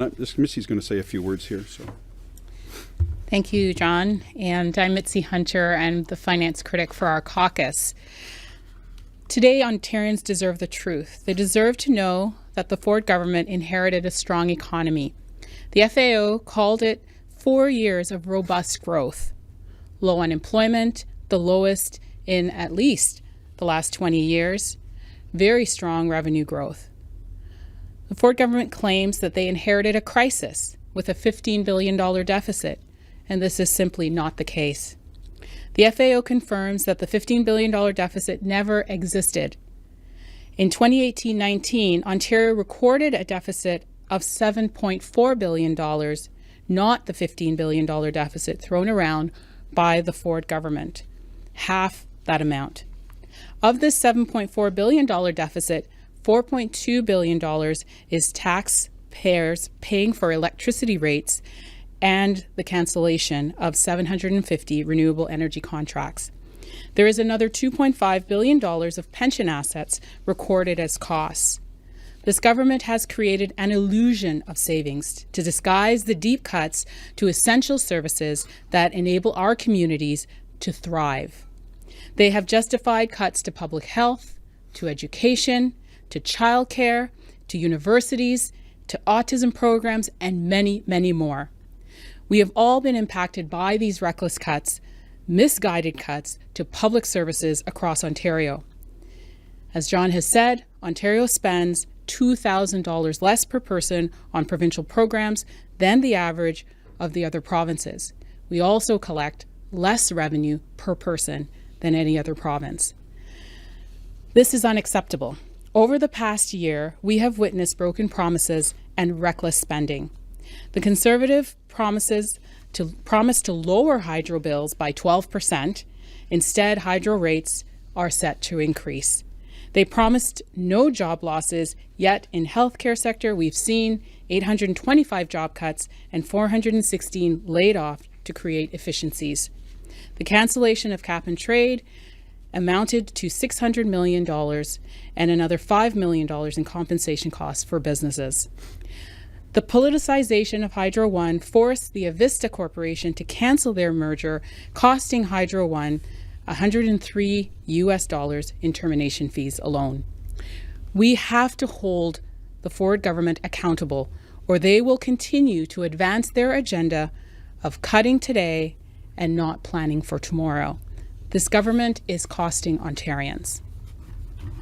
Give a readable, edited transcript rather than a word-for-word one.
Mitzie's going to say a few words here. So, thank you, John. And I'm Mitzie Hunter. I'm the finance critic for our caucus. Today, Ontarians deserve the truth. They deserve to know that the Ford government inherited a strong economy. The FAO called it 4 years of robust growth, low unemployment, the lowest in at least the last 20 years, very strong revenue growth. The Ford government claims that they inherited a crisis with a $15 billion deficit, and this is simply not the case. The FAO confirms that the $15 billion deficit never existed. In 2018-19, Ontario recorded a deficit of $7.4 billion, not the $15 billion deficit thrown around by the Ford government, half that amount. Of this $7.4 billion deficit, $4.2 billion is taxpayers paying for electricity rates and the cancellation of 750 renewable energy contracts. There is another $2.5 billion of pension assets recorded as costs. This government has created an illusion of savings to disguise the deep cuts to essential services that enable our communities to thrive. They have justified cuts to public health, to education, to childcare, to universities, to autism programs, and many, many more. We have all been impacted by these reckless cuts, misguided cuts to public services across Ontario. As John has said, Ontario spends $2,000 less per person on provincial programs than the average of the other provinces. We also collect less revenue per person than any other province. This is unacceptable. Over the past year, we have witnessed broken promises and reckless spending. The Conservative promised to lower hydro bills by 12%. Instead, hydro rates are set to increase. They promised no job losses, yet in healthcare sector, we've seen 825 job cuts and 416 laid off to create efficiencies. The cancellation of cap and trade amounted to $600 million and another $5 million in compensation costs for businesses. The politicization of Hydro One forced the Avista Corporation to cancel their merger, costing Hydro One $103 in termination fees alone. We have to hold the Ford government accountable, or they will continue to advance their agenda of cutting today and not planning for tomorrow. This government is costing Ontarians.